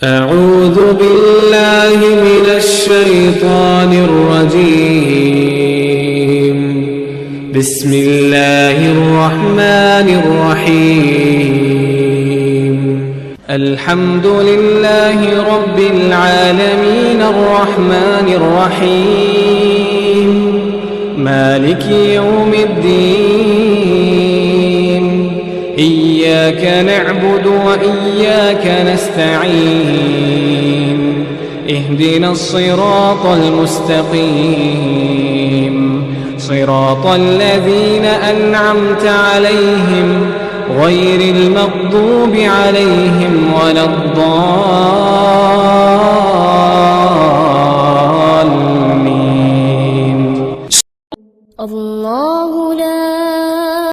أعوذ بالله من الشيطان الرجيم. بسم الله الرحمن الرحيم. الحمد لله رب العالمين الرحمن الرحيم مالك يوم الدين. إياك نعبد وإياك نستعين. اهدنا الصراط المستقيم صراط الذين أنعمت عليهم غير المغضوب عليهم ولا الضالين. الله لا